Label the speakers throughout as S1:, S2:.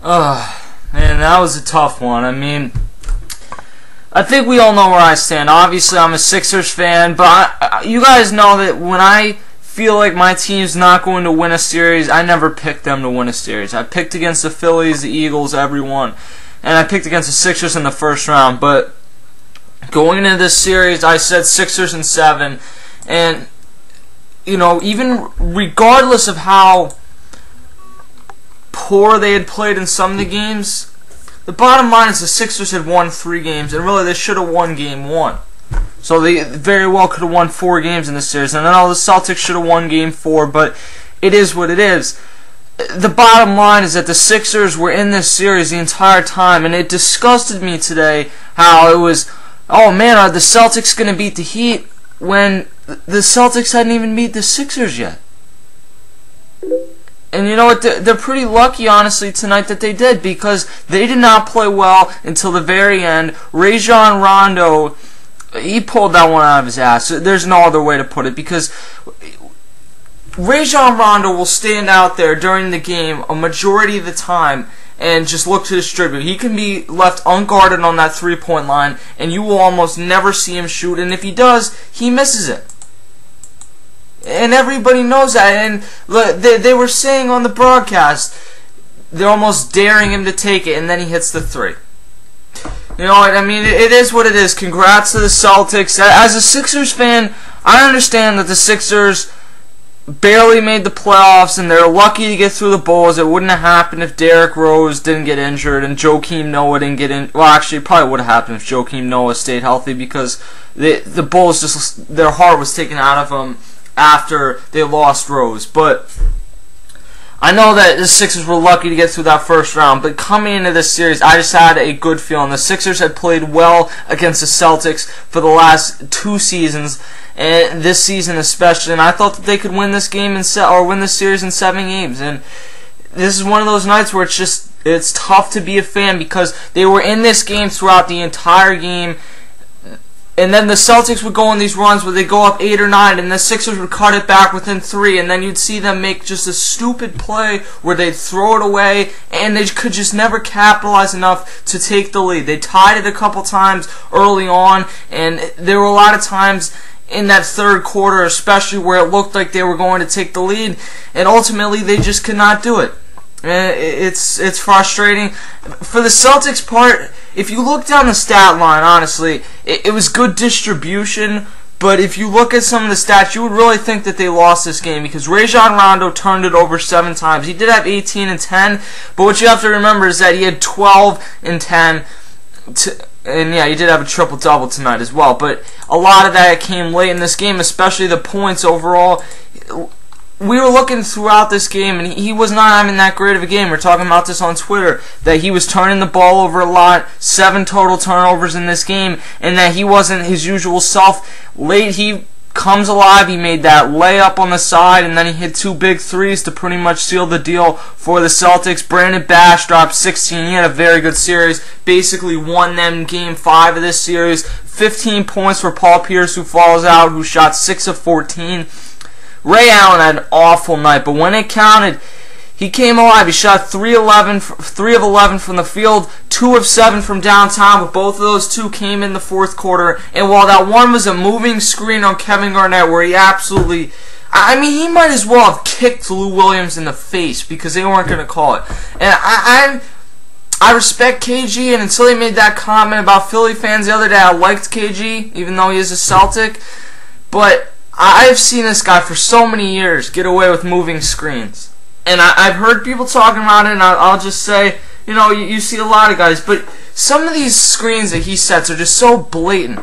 S1: Man, that was a tough one. I mean, I think we all know where I stand. Obviously, I'm a Sixers fan, but you guys know that when I feel like my team's not going to win a series, I never pick them to win a series. I picked against the Phillies, the Eagles, everyone, and I picked against the Sixers in the first round. But going into this series, I said Sixers in 7, and you know, even regardless of how poor they had played in some of the games, the bottom line is the Sixers had won 3 games, and really they should have won game 1. So they very well could have won 4 games in this series, and then all the Celtics should have won game 4, but it is what it is. The bottom line is that the Sixers were in this series the entire time, and it disgusted me today how it was, oh man, are the Celtics going to beat the Heat when the Celtics hadn't even beat the Sixers yet? And you know what? They're pretty lucky, honestly, tonight that they did, because they did not play well until the very end. Rajon Rondo, he pulled that one out of his ass. There's no other way to put it, because Rajon Rondo will stand out there during the game a majority of the time and just look to distribute. He can be left unguarded on that three-point line, and you will almost never see him shoot. And if he does, he misses it. And everybody knows that. And they were saying on the broadcast, they're almost daring him to take it, and then he hits the 3. You know what I mean? It is what it is. Congrats to the Celtics. As a Sixers fan, I understand that the Sixers barely made the playoffs, and they're lucky to get through the Bulls. It wouldn't have happened if Derrick Rose didn't get injured and Joakim Noah didn't get in. Well, actually, it probably would have happened if Joakim Noah stayed healthy, because the Bulls just, their heart was taken out of them after they lost Rose. But I know that the Sixers were lucky to get through that first round, but coming into this series, I just had a good feeling. The Sixers had played well against the Celtics for the last 2 seasons, and this season especially, and I thought that they could win this game or win this series in 7 games. And this is one of those nights where it's tough to be a fan, because they were in this game throughout the entire game. And then the Celtics would go on these runs where they go up 8 or 9, and the Sixers would cut it back within 3, and then you'd see them make just a stupid play where they'd throw it away, and they could just never capitalize enough to take the lead. They tied it a couple times early on, and there were a lot of times in that third quarter especially where it looked like they were going to take the lead, and ultimately they just could not do it. It's frustrating. For the Celtics part, if you look down the stat line, honestly, it was good distribution, but if you look at some of the stats, you would really think that they lost this game, because Rajon Rondo turned it over 7 times. He did have 18 and 10, but what you have to remember is that he had 12 and 10, and yeah, he did have a triple-double tonight as well, but a lot of that came late in this game, especially the points overall. We were looking throughout this game, and he was not having that great of a game. We're talking about this on Twitter, that he was turning the ball over a lot, 7 total turnovers in this game, and that he wasn't his usual self. Late, he comes alive. He made that layup on the side, and then he hit 2 big threes to pretty much seal the deal for the Celtics. Brandon Bash dropped 16. He had a very good series, basically won them game 5 of this series. 15 points for Paul Pierce, who falls out, who shot 6 of 14. Ray Allen had an awful night, but when it counted, he came alive. He shot 3 of 11 from the field, 2 of 7 from downtown, but both of those 2 came in the fourth quarter. And while that one was a moving screen on Kevin Garnett where he absolutely, I mean, he might as well have kicked Lou Williams in the face, because they weren't going to call it. And I respect KG, and until he made that comment about Philly fans the other day, I liked KG, even though he is a Celtic. But I've seen this guy for so many years get away with moving screens. And I've heard people talking about it, and I'll just say, you know, you see a lot of guys, but some of these screens that he sets are just so blatant.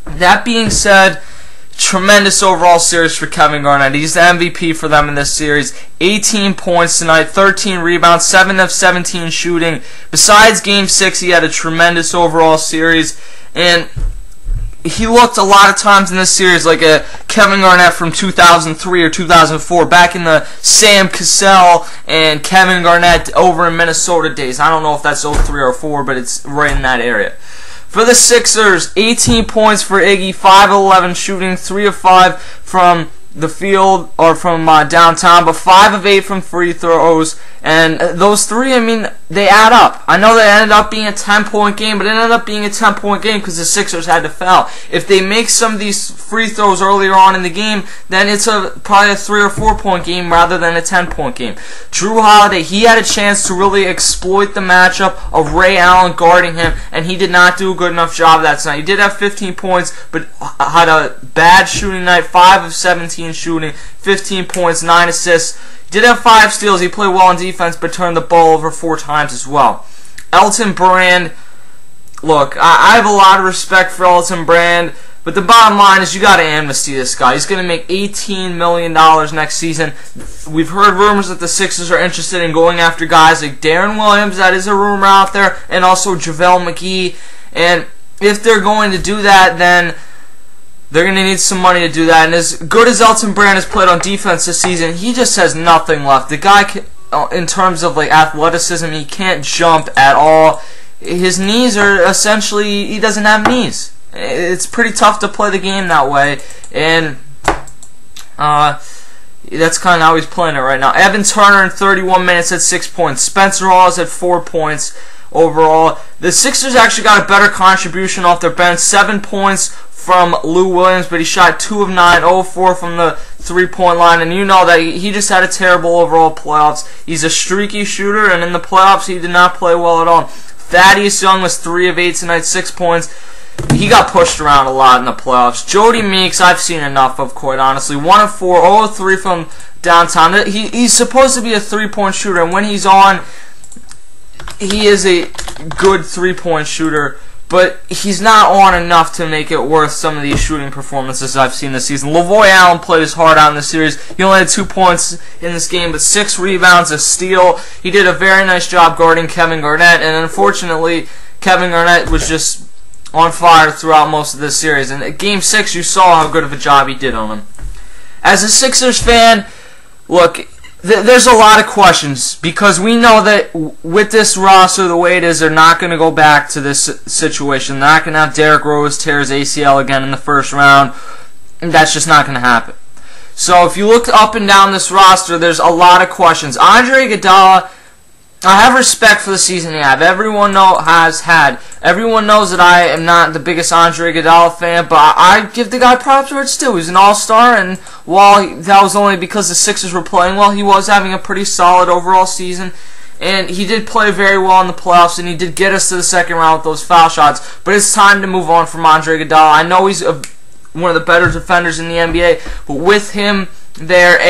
S1: That being said, tremendous overall series for Kevin Garnett. He's the MVP for them in this series. 18 points tonight, 13 rebounds, 7 of 17 shooting. Besides Game 6, he had a tremendous overall series, and he looked a lot of times in this series like a Kevin Garnett from 2003 or 2004, back in the Sam Cassell and Kevin Garnett over in Minnesota days. I don't know if that's 03 or 04, but it's right in that area. For the Sixers, 18 points for Iggy, 5 of 11 shooting, 3 of 5 from the field or from downtown, but 5 of 8 from free throws. And those 3, I mean, they add up. I know they ended up being a 10-point game, but it ended up being a 10-point game because the Sixers had to foul. If they make some of these free throws earlier on in the game, then it's probably a 3 or 4-point game rather than a 10-point game. Drew Holiday, he had a chance to really exploit the matchup of Ray Allen guarding him, and he did not do a good enough job that night. He did have 15 points, but had a bad shooting night, 5 of 17 shooting, 15 points, 9 assists. He did have 5 steals. He played well on defense, but turned the ball over 4 times as well. Elton Brand, look, I have a lot of respect for Elton Brand, but the bottom line is you got to amnesty this guy. He's going to make $18 million next season. We've heard rumors that the Sixers are interested in going after guys like Darren Williams. That is a rumor out there, and also JaVale McGee. And if they're going to do that, then they're going to need some money to do that. And as good as Elton Brand has played on defense this season, he just has nothing left. The guy, in terms of like athleticism, he can't jump at all. His knees are essentially, he doesn't have knees. It's pretty tough to play the game that way. And that's kind of how he's playing it right now. Evan Turner in 31 minutes at 6 points. Spencer Hawes at 4 points overall. The Sixers actually got a better contribution off their bench. 7 points from Lou Williams, but he shot 2 of 9, 0 of 4 from the 3-point line, and you know that he just had a terrible overall playoffs. He's a streaky shooter, and in the playoffs he did not play well at all. Thaddeus Young was 3 of 8 tonight, 6 points. He got pushed around a lot in the playoffs. Jody Meeks, I've seen enough of, quite honestly. 1 of 4, 0 of 3 from downtown. He's supposed to be a 3-point shooter, and when he's on, he is a good 3-point shooter, but he's not on enough to make it worth some of these shooting performances I've seen this season. Lavoy Allen played his heart out in the series. He only had 2 points in this game, but 6 rebounds, a steal. He did a very nice job guarding Kevin Garnett, and unfortunately, Kevin Garnett was just on fire throughout most of this series. And at Game 6, you saw how good of a job he did on him. As a Sixers fan, look, there's a lot of questions because we know that with this roster the way it is, they're not going to go back to this situation. They're not going to have Derrick Rose tear his ACL again in the first round. That's just not going to happen. So if you look up and down this roster, there's a lot of questions. Andre Iguodala, I have respect for the season he had. Everyone knows that I am not the biggest Andre Iguodala fan, but I give the guy props where it's due. He's an all-star, and while that was only because the Sixers were playing well, he was having a pretty solid overall season. And he did play very well in the playoffs, and he did get us to the second round with those foul shots. But it's time to move on from Andre Iguodala. I know he's one of the better defenders in the NBA, but with him there,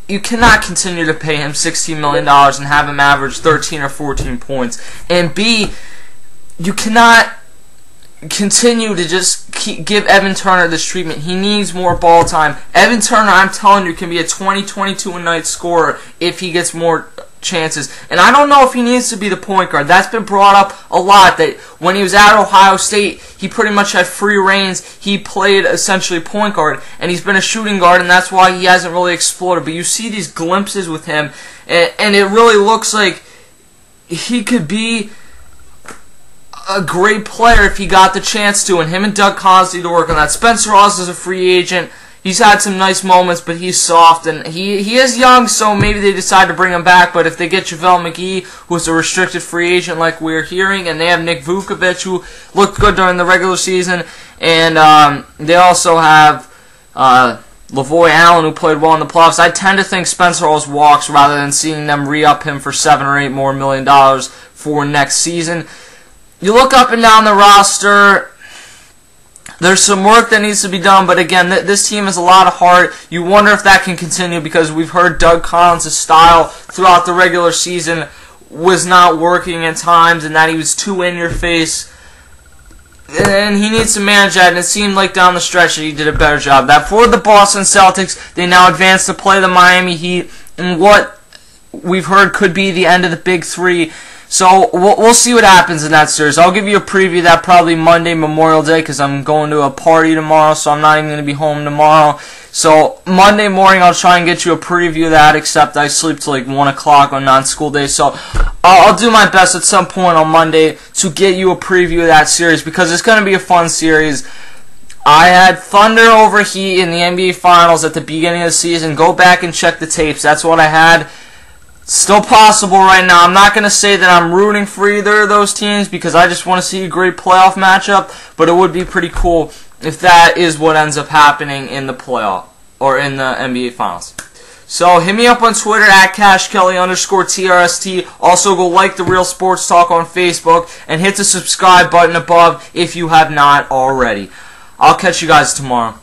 S1: you cannot continue to pay him $16 million and have him average 13 or 14 points. And B, you cannot continue to just give Evan Turner this treatment. He needs more ball time. Evan Turner, I'm telling you, can be a 20-22 a night scorer if he gets more chances. And I don't know if he needs to be the point guard. That's been brought up a lot, that when he was at Ohio State, he pretty much had free reins. He played essentially point guard, and he's been a shooting guard, and that's why he hasn't really exploded. But you see these glimpses with him, and it really looks like he could be a great player if he got the chance to, and him and Doug Collins need to work on that. Spencer Hawes is a free agent. He's had some nice moments, but he's soft, and he is young, so maybe they decide to bring him back. But if they get JaVale McGee, who's a restricted free agent like we're hearing, and they have Nick Vukovic, who looked good during the regular season, and they also have Lavoy Allen, who played well in the playoffs, I tend to think Spencer Hawes walks rather than seeing them re-up him for $7 or $8 million for next season. You look up and down the roster, there's some work that needs to be done, but again, this team has a lot of heart. You wonder if that can continue because we've heard Doug Collins' style throughout the regular season was not working at times and that he was too in your face. And he needs to manage that, and it seemed like down the stretch that he did a better job. That for the Boston Celtics, they now advance to play the Miami Heat in what we've heard could be the end of the Big Three. So we'll see what happens in that series. I'll give you a preview of that probably Monday, Memorial Day, because I'm going to a party tomorrow, so I'm not even going to be home tomorrow. So Monday morning I'll try and get you a preview of that, except I sleep till like 1 o'clock on non-school days. So I'll do my best at some point on Monday to get you a preview of that series, because it's going to be a fun series. I had Thunder over Heat in the NBA Finals at the beginning of the season. Go back and check the tapes. That's what I had. Still possible right now. I'm not going to say that I'm rooting for either of those teams because I just want to see a great playoff matchup, but it would be pretty cool if that is what ends up happening in the playoff or in the NBA Finals. So hit me up on Twitter at CashKelly_TRST. Also go like The Real Sports Talk on Facebook and hit the subscribe button above if you have not already. I'll catch you guys tomorrow.